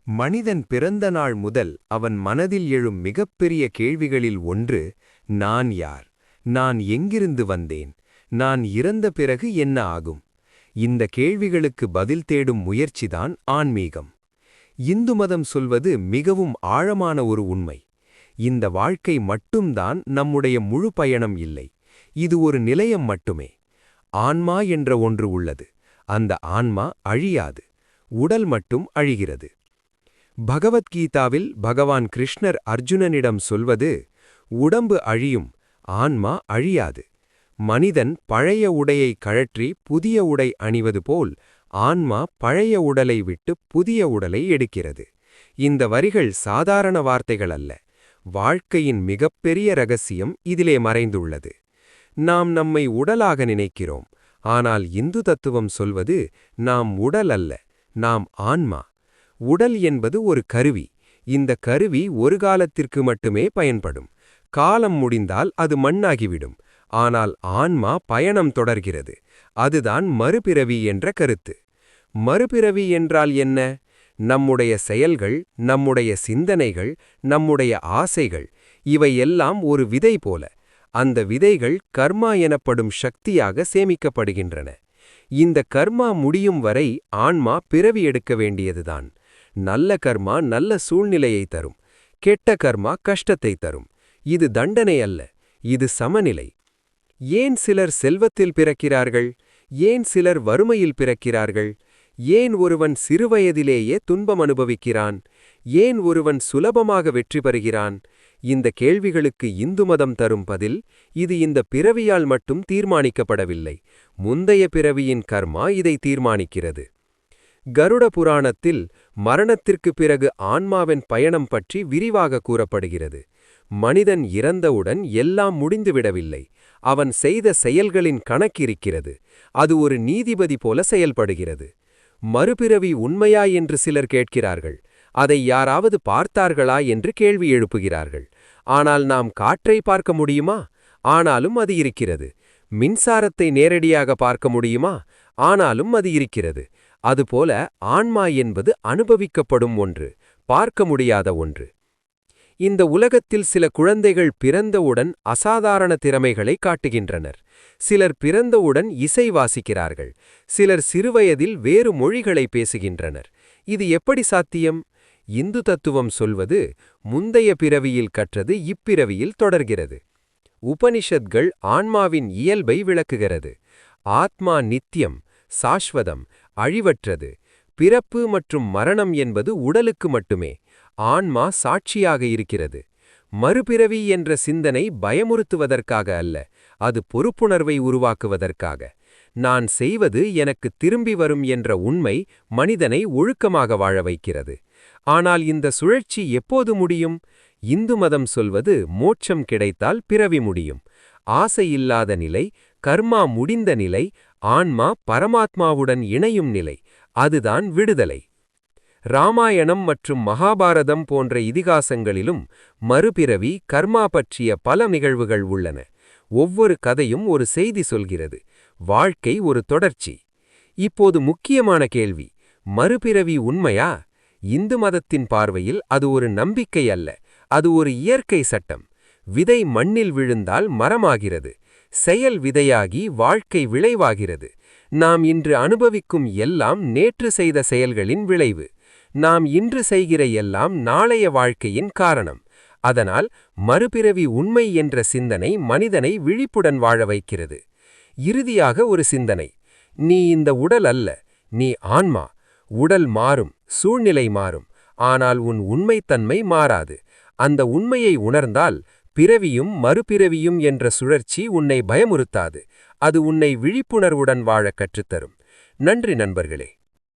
மனிதன் பிறந்த நாள் முதல் அவன் மனதில் எழும் மிகப்பெரிய கேள்விகளில் ஒன்று, நான் யார்? நான் எங்கிருந்து வந்தேன்? நான் இறந்த பிறகு என்ன ஆகும்? இந்த கேள்விகளுக்கு பதில் தேடும் முயற்சிதான் ஆன்மீகம். இந்து மதம் சொல்வது மிகவும் ஆழமான ஒரு உண்மை. இந்த வாழ்க்கை மட்டும்தான் நம்முடைய முழு பயணம் இல்லை. இது ஒரு நிலையம் மட்டுமே. ஆன்மா என்ற ஒன்று உள்ளது. அந்த ஆன்மா அழியாது. உடல் மட்டும் அழிகிறது. பகவத்கீதாவில் பகவான் கிருஷ்ணர் அர்ஜுனனிடம் சொல்வது, உடம்பு அழியும், ஆன்மா அழியாது. மனிதன் பழைய உடையை கழற்றி புதிய உடை அணிவது போல் ஆன்மா பழைய உடலை விட்டு புதிய உடலை எடுக்கிறது. இந்த வரிகள் சாதாரண வார்த்தைகள் அல்ல. வாழ்க்கையின் மிகப்பெரிய ரகசியம் இதிலே மறைந்துள்ளது. நாம் நம்மை உடலாக நினைக்கிறோம். ஆனால் இந்து தத்துவம் சொல்வது, நாம் உடல் அல்ல, நாம் ஆன்மா. உடல் என்பது ஒரு கருவி. இந்த கருவி ஒரு காலத்திற்கு மட்டுமே பயன்படும். காலம் முடிந்தால் அது மண்ணாகிவிடும். ஆனால் ஆன்மா பயணம் தொடர்கிறது. அதுதான் மறுபிறவி என்ற கருத்து. மறுபிறவி என்றால் என்ன? நம்முடைய செயல்கள், நம்முடைய சிந்தனைகள், நம்முடைய ஆசைகள், இவையெல்லாம் ஒரு விதை போல. அந்த விதைகள் கர்மா எனப்படும் சக்தியாக சேமிக்கப்படுகின்றன. இந்த கர்மா முடியும் வரை ஆன்மா பிறவி எடுக்க வேண்டியதுதான். நல்ல கர்மா நல்ல சூழ்நிலையை தரும். கெட்ட கர்மா கஷ்டத்தை தரும். இது தண்டனை அல்ல, இது சமநிலை. ஏன் சிலர் செல்வத்தில் பிறக்கிறார்கள்? ஏன் சிலர் வறுமையில் பிறக்கிறார்கள்? ஏன் ஒருவன் சிறுவயதிலேயே துன்பம் அனுபவிக்கிறான்? ஏன் ஒருவன் சுலபமாக வெற்றி பெறுகிறான்? இந்த கேள்விகளுக்கு இந்து மதம் தரும் பதில், இது இந்த பிறவியால் மட்டும் தீர்மானிக்கப்படவில்லை. முந்தைய பிறவியின் கர்மா இதை தீர்மானிக்கிறது. கருட புராணத்தில் மரணத்திற்கு பிறகு ஆன்மாவின் பயணம் பற்றி விரிவாக கூறப்படுகிறது. மனிதன் இறந்தவுடன் எல்லாம் முடிந்துவிடவில்லை. அவன் செய்த செயல்களின் கணக்கிருக்கிறது. அது ஒரு நீதிபதி போல செயல்படுகிறது. மறுபிறவி உண்மையா என்று சிலர் கேட்கிறார்கள். அதை யாராவது பார்த்தார்களா என்று கேள்வி எழுப்புகிறார்கள். ஆனால் நாம் காற்றை பார்க்க முடியுமா? ஆனாலும் அது இருக்கிறது. மின்சாரத்தை நேரடியாக பார்க்க முடியுமா? ஆனாலும் அது இருக்கிறது. அதுபோல ஆன்மா என்பது அனுபவிக்கப்படும் ஒன்று, பார்க்க முடியாத ஒன்று. இந்த உலகத்தில் சில குழந்தைகள் பிறந்தவுடன் அசாதாரண திறமைகளை காட்டுகின்றனர். சிலர் பிறந்தவுடன் இசை வாசிக்கிறார்கள். சிலர் சிறுவயதில் வேறு மொழிகளை பேசுகின்றனர். இது எப்படி சாத்தியம்? இந்து தத்துவம் சொல்வது, முந்தைய பிறவியில் கற்றது இப்பிறவியில் தொடர்கிறது. உபனிஷத்கள் ஆன்மாவின் இயல்பை விளக்குகிறது. ஆத்மா நித்தியம், சாஸ்வதம், அழிவற்றது. பிறப்பு மற்றும் மரணம் என்பது உடலுக்கு மட்டுமே. ஆன்மா சாட்சியாக இருக்கிறது. மறுபிறவி என்ற சிந்தனை பயமுறுத்துவதற்காக அல்ல, அது பொறுப்புணர்வை உருவாக்குவதற்காக. நான் செய்வது எனக்கு திரும்பி வரும் என்ற உண்மை மனிதனை ஒழுக்கமாக வாழ வைக்கிறது. ஆனால் இந்த சுழற்சி எப்போது முடியும்? இந்து மதம் சொல்வது, மோட்சம் கிடைத்தால் பிறவி முடியும். ஆசையில்லாத நிலை, கர்மா முடிந்த நிலை, ஆன்மா பரமாத்மாவுடன் இணையும் நிலை, அதுதான் விடுதலை. ராமாயணம் மற்றும் மகாபாரதம் போன்ற இதிகாசங்களிலும் மறுபிறவி, கர்மா பற்றிய பல நிகழ்வுகள் உள்ளன. ஒவ்வொரு கதையும் ஒரு செய்தி சொல்கிறது. வாழ்க்கை ஒரு தொடர்ச்சி. இப்போது முக்கியமான கேள்வி, மறுபிறவி உண்மையா? இந்து மதத்தின் பார்வையில் அது ஒரு நம்பிக்கை அல்ல, அது ஒரு இயற்கை சட்டம். விதை மண்ணில் விழுந்தால் மரமாகிறது. செயல் விதையாகி வாழ்க்கை விளைவாகிறது. நாம் இன்று அனுபவிக்கும் எல்லாம் நேற்று செய்த செயல்களின் விளைவு. நாம் இன்று செய்கிற எல்லாம் நாளைய வாழ்க்கையின் காரணம். அதனால் மறுபிறவி உண்மை என்ற சிந்தனை மனிதனை விழிப்புடன் வாழ வைக்கிறது. இறுதியாக ஒரு சிந்தனை, நீ இந்த உடல் அல்ல, நீ ஆன்மா. உடல் மாறும், சூழ்நிலை மாறும், ஆனால் உன் உண்மைத்தன்மை மாறாது. அந்த உண்மையை உணர்ந்தால் பிறவியும் மறுபிறவியும் என்ற சுழற்சி உன்னை பயமுறுத்தாது. அது உன்னை விழிப்புணர்வுடன் வாழ கற்றுத்தரும். நன்றி நண்பர்களே.